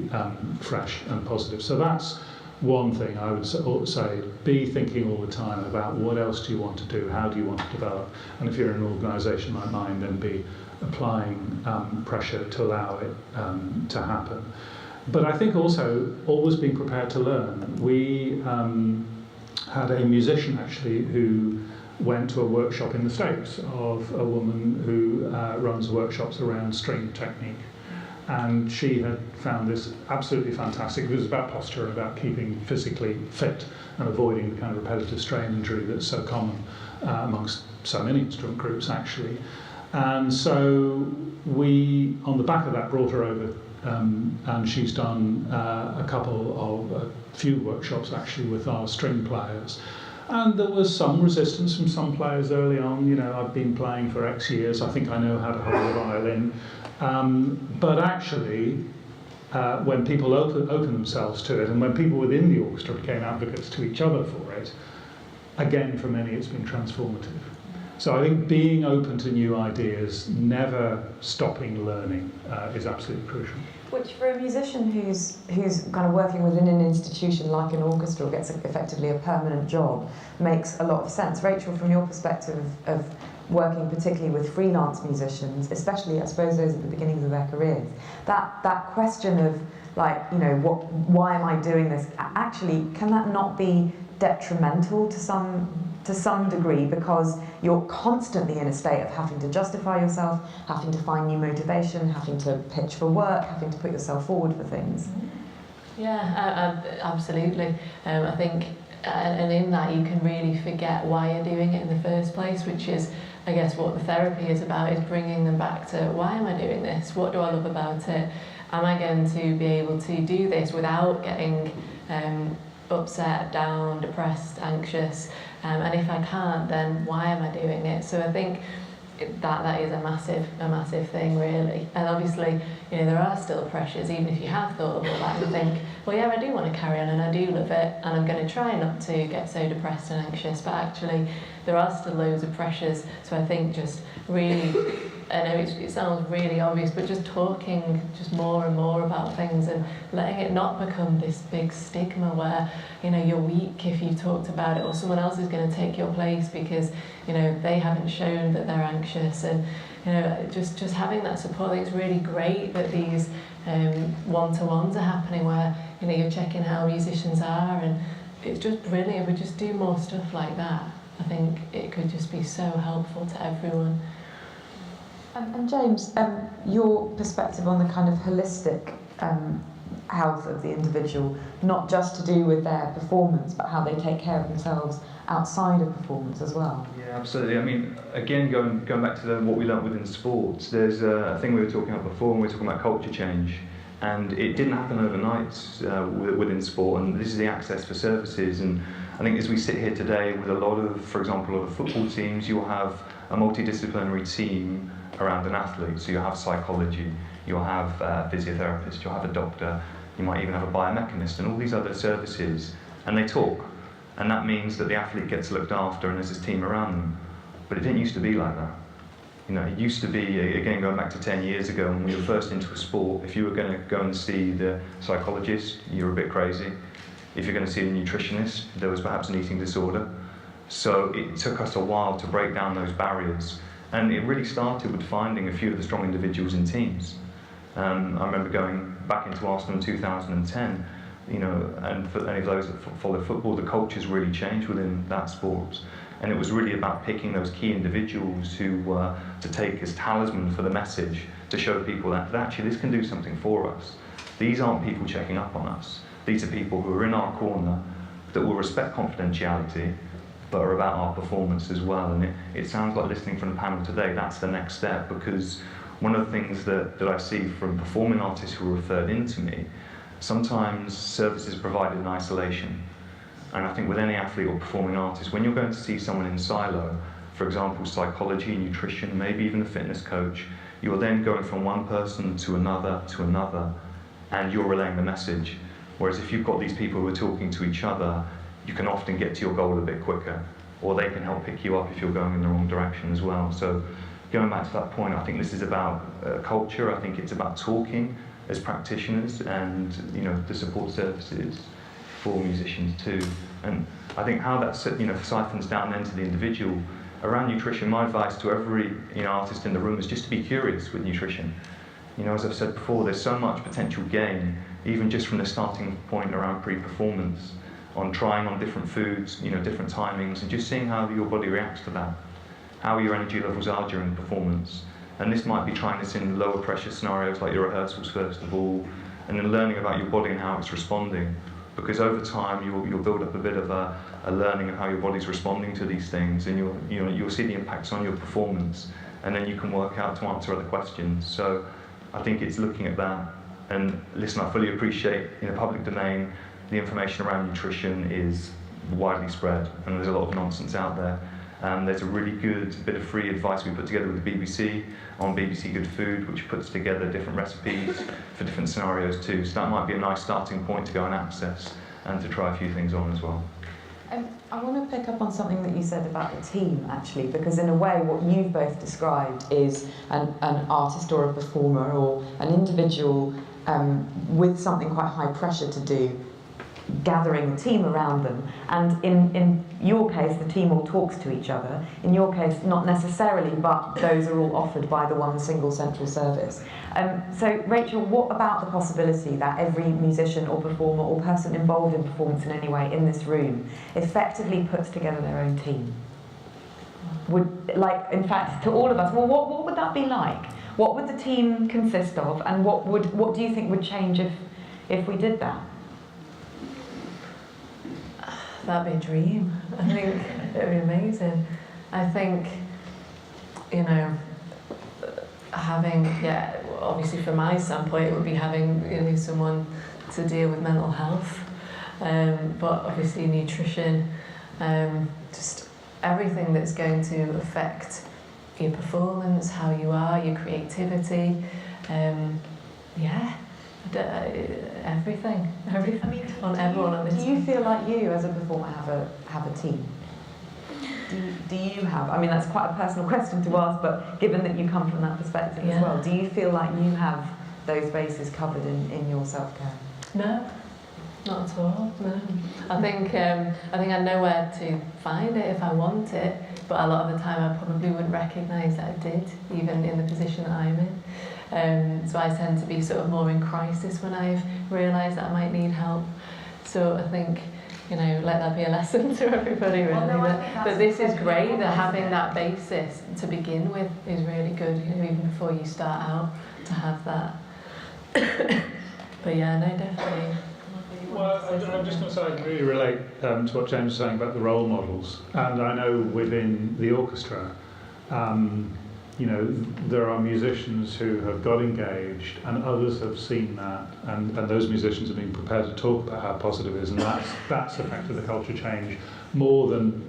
fresh and positive. So that's one thing I would say. Be thinking all the time about what else do you want to do, how do you want to develop, and if you're in an organisation like mine, then be applying pressure to allow it to happen. But I think also always being prepared to learn. We had a musician actually who went to a workshop in the States of a woman who runs workshops around string technique. And she had found this absolutely fantastic. It was about posture, about keeping physically fit and avoiding the kind of repetitive strain injury that's so common amongst so many instrument groups, actually. And so we, on the back of that, brought her over, and she's done a few workshops, actually, with our string players. And there was some resistance from some players early on. I've been playing for X years, I think I know how to hold a violin. But actually, when people open themselves to it, and when people within the orchestra became advocates to each other for it, again, for many, it's been transformative. So I think being open to new ideas, never stopping learning, is absolutely crucial. Which, for a musician who's kind of working within an institution like an orchestra, or gets effectively a permanent job, makes a lot of sense. Rachel, from your perspective of working particularly with freelance musicians, especially I suppose those at the beginnings of their careers, that question of, like, you know, why am I doing this? Actually, can that not be detrimental to some degree, because you're constantly in a state of having to justify yourself, having to find new motivation, having to pitch for work, having to put yourself forward for things? Yeah, absolutely. I think, and in that you can really forget why you're doing it in the first place, which is, I guess, what the therapy is about, is bringing them back to, why am I doing this? What do I love about it? Am I going to be able to do this without getting upset, down, depressed, anxious? And if I can't, then why am I doing it? So I think that is a massive thing, really. And obviously, you know, there are still pressures, even if you have thought about that and think, well, yeah, I do want to carry on and I do love it, and I'm going to try not to get so depressed and anxious, but actually there are still loads of pressures. So I think just really, I know it sounds really obvious, but just talking just more and more about things and letting it not become this big stigma where, you know, you're weak if you've talked about it, or someone else is going to take your place because, you know, they haven't shown that they're anxious. And, you know, just having that support, I think it's really great that these one-to-ones are happening where, you know, you're checking how musicians are, and it's just brilliant. We just do more stuff like that. I think it could just be so helpful to everyone. And James, your perspective on the kind of holistic health of the individual, not just to do with their performance, but how they take care of themselves outside of performance as well. Yeah, absolutely. I mean, again, going back to what we learnt within sports, there's a thing we were talking about before, and we were talking about culture change. And it didn't happen overnight within sport, and this is the access for services. And I think as we sit here today with a lot of, for example, a lot of football teams, you'll have a multidisciplinary team around an athlete. So you'll have psychology, you'll have a physiotherapist, you'll have a doctor, you might even have a biomechanist, and all these other services, and they talk. And that means that the athlete gets looked after and there's this team around them. But it didn't used to be like that. You know, it used to be, again, going back to 10 years ago when we were first into a sport, if you were going to go and see the psychologist, you were a bit crazy. If you're going to see the nutritionist, there was perhaps an eating disorder. So it took us a while to break down those barriers. And it really started with finding a few of the strong individuals in teams. I remember going back into Arsenal in 2010, you know, and for any of those that follow football, the culture's really changed within that sport. And it was really about picking those key individuals who to take as talisman for the message, to show people that actually this can do something for us. These aren't people checking up on us. These are people who are in our corner that will respect confidentiality, but are about our performance as well. And it sounds like, listening from the panel today, that's the next step, because one of the things that I see from performing artists who are referred into me, sometimes services provided in isolation. And I think with any athlete or performing artist, when you're going to see someone in silo, for example, psychology, nutrition, maybe even a fitness coach, you're then going from one person to another, and you're relaying the message. Whereas if you've got these people who are talking to each other, you can often get to your goal a bit quicker, or they can help pick you up if you're going in the wrong direction as well. So going back to that point, I think this is about culture. I think it's about talking as practitioners, and, you know, the support services for musicians too. And I think how that, you know, siphons down then to the individual. Around nutrition, my advice to every, you know, artist in the room is just to be curious with nutrition. You know, as I've said before, there's so much potential gain, even just from the starting point around pre-performance, on trying on different foods, you know, different timings, and just seeing how your body reacts to that, how your energy levels are during performance. And this might be trying this in lower pressure scenarios like your rehearsals first of all, and then learning about your body and how it's responding. Because over time you'll build up a bit of a learning of how your body's responding to these things, and you'll see the impacts on your performance, and then you can work out to answer other questions. So I think it's looking at that. And listen, I fully appreciate, in the public domain, the information around nutrition is widely spread, and there's a lot of nonsense out there. There's a really good bit of free advice we put together with the BBC on BBC Good Food, which puts together different recipes for different scenarios too. So that might be a nice starting point to go and access and to try a few things on as well. I want to pick up on something that you said about the team, actually, because in a way what you've both described is an artist or a performer or an individual with something quite high pressure to do, gathering a team around them. And in your case, the team all talks to each other. In your case, not necessarily, but those are all offered by the one single central service. So, Rachel, what about the possibility that every musician or performer or person involved in performance in any way in this room effectively puts together their own team? In fact, to all of us, well, what would that be like? What would the team consist of, and what do you think would change if we did that? That'd be a dream. I think it'd be amazing. I think, having, obviously from my standpoint, it would be having, someone to deal with mental health, but obviously nutrition, just everything that's going to affect your performance, how you are, your creativity, everything. I mean, on everyone on this. Do you feel like you, as a performer, have a team? Do you have? I mean, that's quite a personal question to ask, but given that you come from that perspective as well, do you feel like you have those bases covered in your self-care? No, not at all. No, I think I know where to find it if I want it, but a lot of the time I probably wouldn't recognise that I did, even in the position that I'm in. So I tend to be sort of more in crisis when I've realised that I might need help. So I think, let that be a lesson to everybody, really. Well, no, that this is great, that having that basis to begin with is really good, even before you start out, to have that. But yeah, no, definitely. Well, I'm just going to say I can really relate to what James was saying about the role models. And I know within the orchestra, there are musicians who have got engaged, and others have seen that, and those musicians have been prepared to talk about how positive it is, and that's affected the culture change more than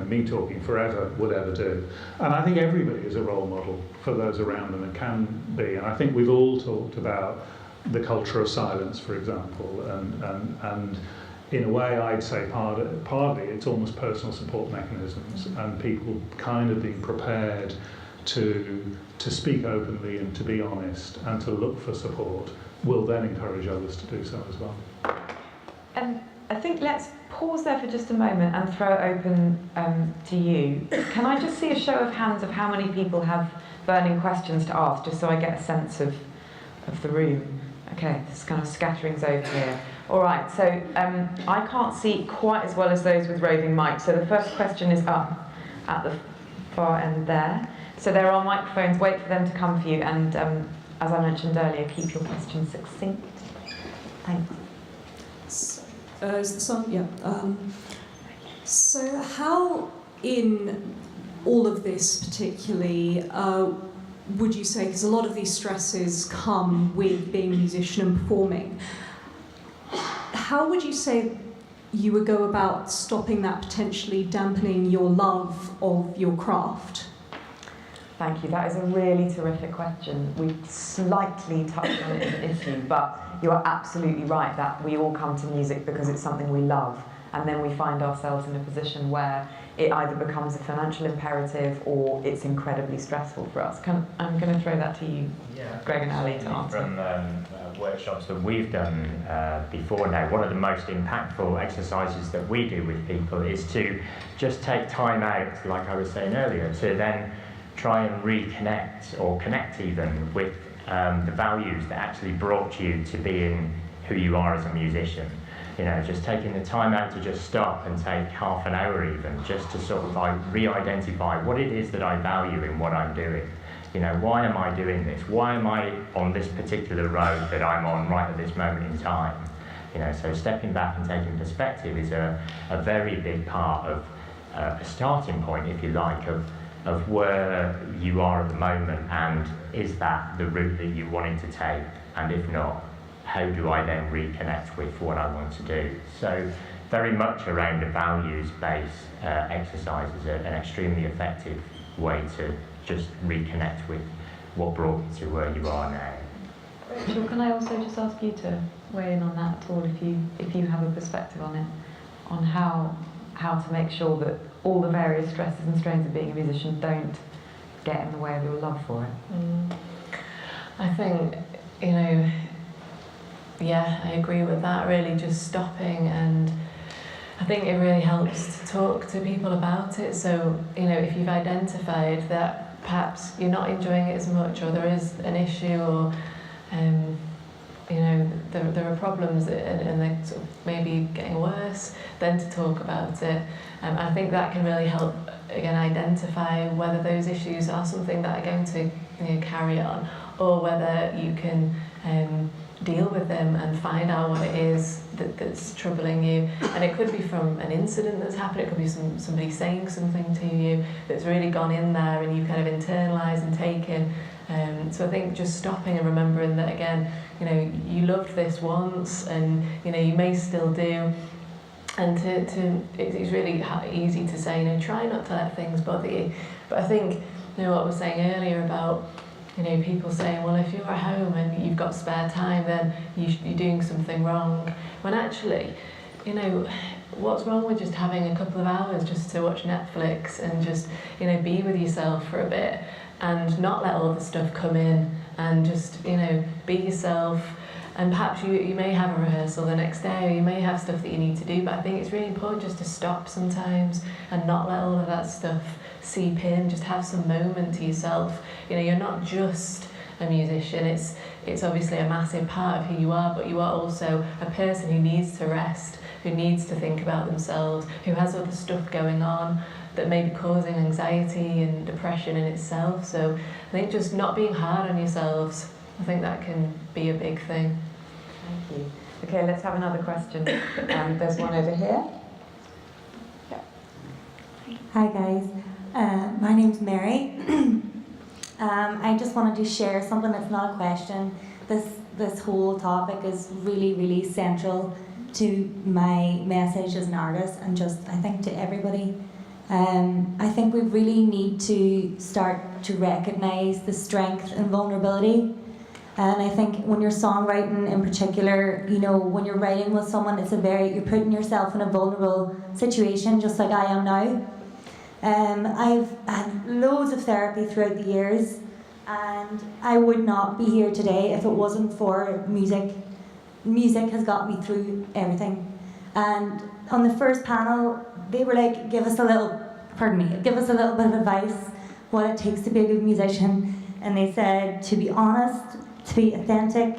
me talking forever would ever do. And I think everybody is a role model for those around them, and can be. And I think we've all talked about the culture of silence, for example, and in a way I'd say partly it's almost personal support mechanisms, and people kind of being prepared to speak openly and to be honest and to look for support will then encourage others to do so as well. And I think let's pause there for just a moment and throw it open to you. Can I just see a show of hands of how many people have burning questions to ask, just so I get a sense of the room? Okay, there's kind of scatterings over here. All right, so I can't see quite as well as those with roving mics. So the first question is up at the far end there. So there are microphones, wait for them to come for you, and as I mentioned earlier, keep your questions succinct. Thanks. So how, in all of this particularly, would you say, because a lot of these stresses come with being a musician and performing, how would you say you would go about stopping that potentially dampening your love of your craft? Thank you. That is a really terrific question. We slightly touched on it in the issue, but you are absolutely right that we all come to music because it's something we love, and then we find ourselves in a position where it either becomes a financial imperative or it's incredibly stressful for us. I'm going to throw that to you, Greg and Ali, to answer. From workshops that we've done before now, one of the most impactful exercises that we do with people is to just take time out, like I was saying earlier, to then try and reconnect or connect even with the values that actually brought you to being who you are as a musician. Just taking the time out to just stop and take half an hour even, just to sort of like re-identify what it is that I value in what I'm doing. Why am I doing this? Why am I on this particular road that I'm on right at this moment in time? So stepping back and taking perspective is a very big part of a starting point, if you like, of where you are at the moment, and is that the route that you wanted to take? And if not, how do I then reconnect with what I want to do? So very much around a values-based exercise is an extremely effective way to just reconnect with what brought you to where you are now. Rachel, can I also just ask you to weigh in on that at all, if you have a perspective on it, on how to make sure that all the various stresses and strains of being a musician don't get in the way of your love for it? I think, you know, yeah, I agree with that, really just stopping, and I think it really helps to talk to people about it. So, you know, if you've identified that perhaps you're not enjoying it as much, or there is an issue, or you know, there are problems and they're sort of maybe getting worse, then to talk about it. I think that can really help, again, identify whether those issues are something that are going to, you know, carry on, or whether you can deal with them and find out what it is that's troubling you. And it could be from an incident that's happened, it could be somebody saying something to you that's really gone in there and you kind of internalised and taken. So I think just stopping and remembering that, again, you know, you loved this once, and you know, you may still do. And it's really easy to say, you know, try not to let things bother you. But I think, you know, what I was saying earlier about, you know, people saying, well, if you're at home and you've got spare time, then you're doing something wrong. When actually, you know, what's wrong with just having a couple of hours just to watch Netflix and just, you know, be with yourself for a bit and not let all the stuff come in, and just, you know, be yourself. And perhaps you may have a rehearsal the next day, or you may have stuff that you need to do, but I think it's really important just to stop sometimes and not let all of that stuff seep in. Just have some moment to yourself. You know, you're not just a musician, it's obviously a massive part of who you are, but you are also a person who needs to rest, who needs to think about themselves, who has other stuff going on that may be causing anxiety and depression in itself. So I think just not being hard on yourselves, I think that can be a big thing. Thank you. Okay, let's have another question. There's one over here. Yeah. Hi guys, my name's Mary. I just wanted to share something that's not a question. This whole topic is really, really central to my message as an artist, and just, I think, to everybody. I think we really need to start to recognise the strength and vulnerability. And I think when you're songwriting in particular, you know, when you're writing with someone, you're putting yourself in a vulnerable situation, just like I am now. I've had loads of therapy throughout the years, and I would not be here today if it wasn't for music. Music has got me through everything. And on the first panel, they were like, give us a little bit of advice, what it takes to be a good musician. And they said to be honest, to be authentic,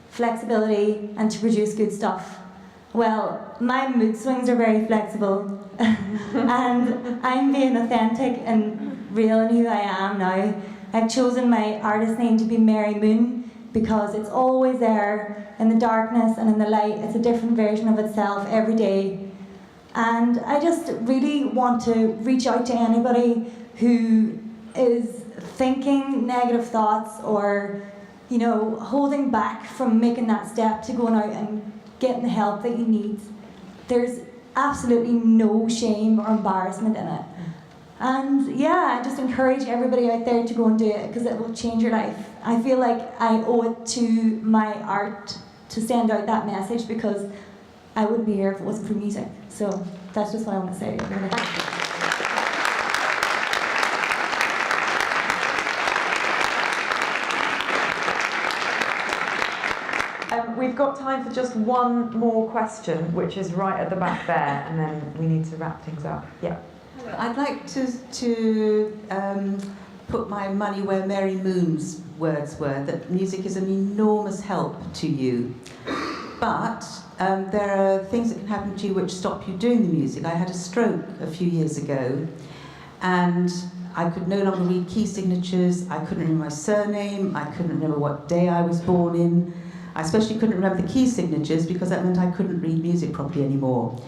flexibility, and to produce good stuff. Well, my mood swings are very flexible, and I'm being authentic and real in who I am now. I've chosen my artist name to be Mary Moon because it's always there in the darkness and in the light. It's a different version of itself every day. And I just really want to reach out to anybody who is thinking negative thoughts, or, you know, holding back from making that step to going out and getting the help that you need. There's absolutely no shame or embarrassment in it. And yeah, I just encourage everybody out there to go and do it, because it will change your life. I feel like I owe it to my art to send out that message, because I wouldn't be here if it wasn't for music. So that's just what I want to say. We've got time for just one more question, which is right at the back there, and then we need to wrap things up. Yeah. I'd like to put my money where Mary Moon's words were, that music is an enormous help to you. But there are things that can happen to you which stop you doing the music. I had a stroke a few years ago, and I could no longer read key signatures. I couldn't remember my surname. I couldn't remember what day I was born in. I especially couldn't remember the key signatures, because that meant I couldn't read music properly anymore.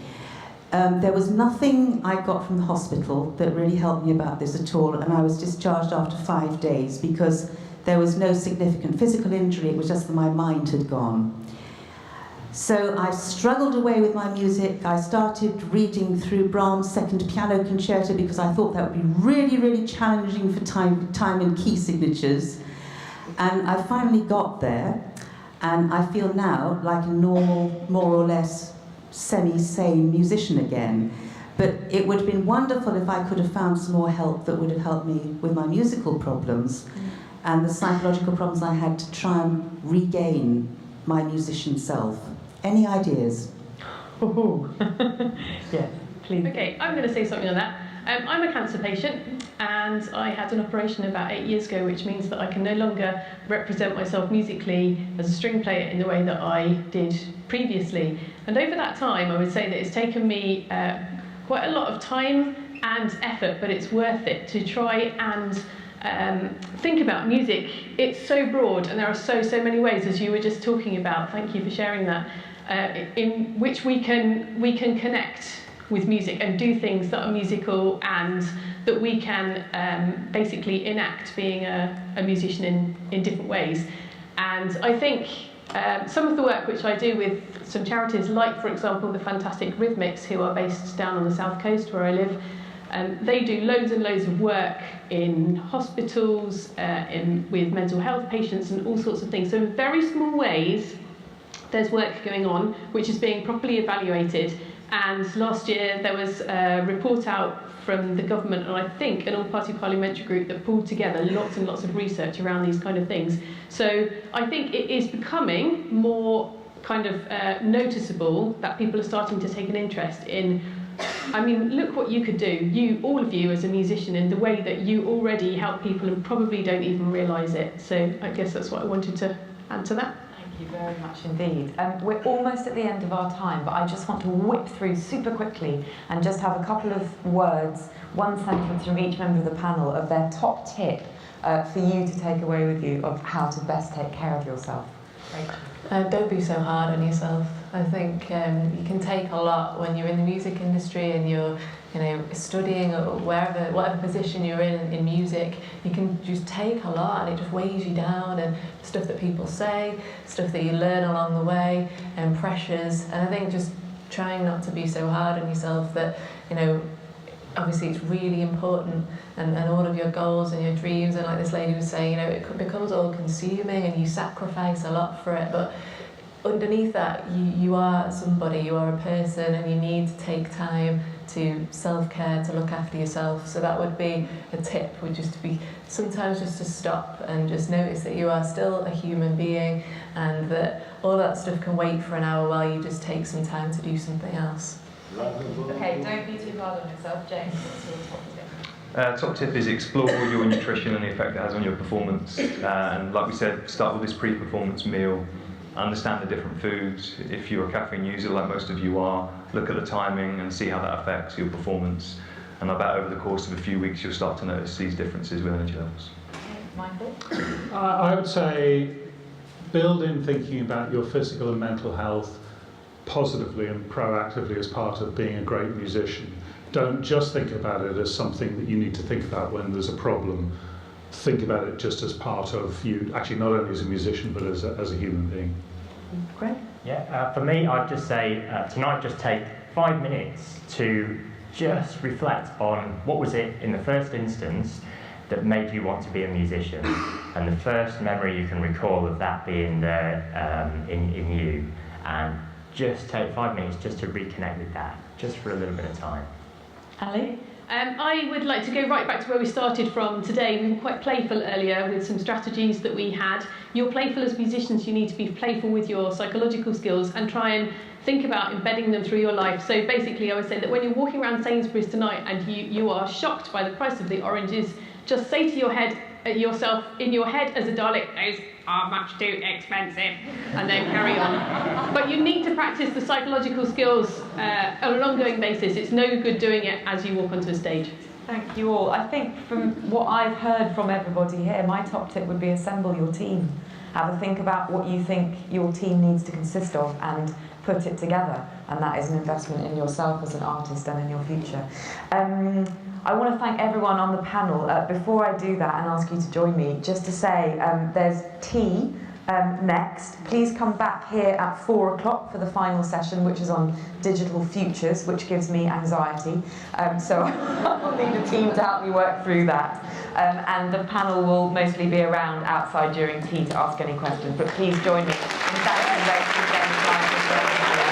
There was nothing I got from the hospital that really helped me about this at all, and I was discharged after 5 days because there was no significant physical injury. It was just that my mind had gone. So I struggled away with my music. I started reading through Brahms' Second Piano Concerto because I thought that would be really, really challenging for time and key signatures. And I finally got there, and I feel now like a normal, more or less semi-sane musician again. But it would have been wonderful if I could have found some more help that would have helped me with my musical problems and the psychological problems I had to try and regain my musician self. Any ideas? Yeah, please. Okay, I'm going to say something on that. I'm a cancer patient, and I had an operation about 8 years ago, which means that I can no longer represent myself musically as a string player in the way that I did previously. And over that time, I would say that it's taken me quite a lot of time and effort, but it's worth it to try and think about music. It's so broad, and there are so many ways, as you were just talking about. Thank you for sharing that. In which we can connect with music and do things that are musical, and that we can basically enact being a musician in different ways. And I think some of the work which I do with some charities, like for example the fantastic Rhythmics, who are based down on the south coast where I live, they do loads and loads of work in hospitals, with mental health patients and all sorts of things. So in very small ways there's work going on which is being properly evaluated. And last year there was a report out from the government, and I think an all-party parliamentary group, that pulled together lots and lots of research around these kind of things. So I think it is becoming more kind of noticeable that people are starting to take an interest in, I mean, look what you could do, all of you as a musician, in the way that you already help people and probably don't even realise it. So I guess that's what I wanted to add to that. Thank you very much indeed. We're almost at the end of our time, but I just want to whip through super quickly and just have a couple of words, one sentence from each member of the panel of their top tip for you to take away with you of how to best take care of yourself. Don't be so hard on yourself. I think you can take a lot when you're in the music industry and you're studying or whatever position you're in music. You can just take a lot, and it just weighs you down, and stuff that people say, stuff that you learn along the way, and pressures. And I think just trying not to be so hard on yourself, that obviously it's really important, and all of your goals and your dreams, and like this lady was saying, it becomes all consuming and you sacrifice a lot for it, but underneath that you are somebody, you are a person, and you need to take time to self-care, to look after yourself. So that would be a tip, would just be sometimes just to stop and just notice that you are still a human being, and that all that stuff can wait for an hour while you just take some time to do something else. Okay, don't be too hard on yourself. James, what's your top tip? Top tip is explore your nutrition and the effect it has on your performance. And like we said, start with this pre-performance meal. Understand the different foods. If you're a caffeine user, like most of you are, look at the timing and see how that affects your performance. And I bet over the course of a few weeks, you'll start to notice these differences with energy levels. Michael? I would say build in thinking about your physical and mental health positively and proactively as part of being a great musician. Don't just think about it as something that you need to think about when there's a problem. Think about it just as part of you, actually not only as a musician, but as a human being. Greg? Yeah, for me, I'd just say tonight just take 5 minutes to just reflect on what was it in the first instance that made you want to be a musician, and the first memory you can recall of that being there in you, and just take 5 minutes just to reconnect with that, just for a little bit of time. Ali? I would like to go right back to where we started from today. We were quite playful earlier with some strategies that we had. You're playful as musicians, you need to be playful with your psychological skills and try and think about embedding them through your life. So basically I would say that when you're walking around Sainsbury's tonight and you are shocked by the price of the oranges, just say to yourself in your head as a Dalek, those are much too expensive, and then carry on. But you need to practice the psychological skills on an ongoing basis. It's no good doing it as you walk onto a stage. Thank you all. I think from what I've heard from everybody here, my top tip would be assemble your team. Have a think about what you think your team needs to consist of and put it together. And that is an investment in yourself as an artist and in your future. I want to thank everyone on the panel. Before I do that and ask you to join me, just to say there's tea next. Please come back here at 4 o'clock for the final session, which is on digital futures, which gives me anxiety. So I'll need a team to help me work through that. And the panel will mostly be around outside during tea to ask any questions. But please join me in thanking those for getting time to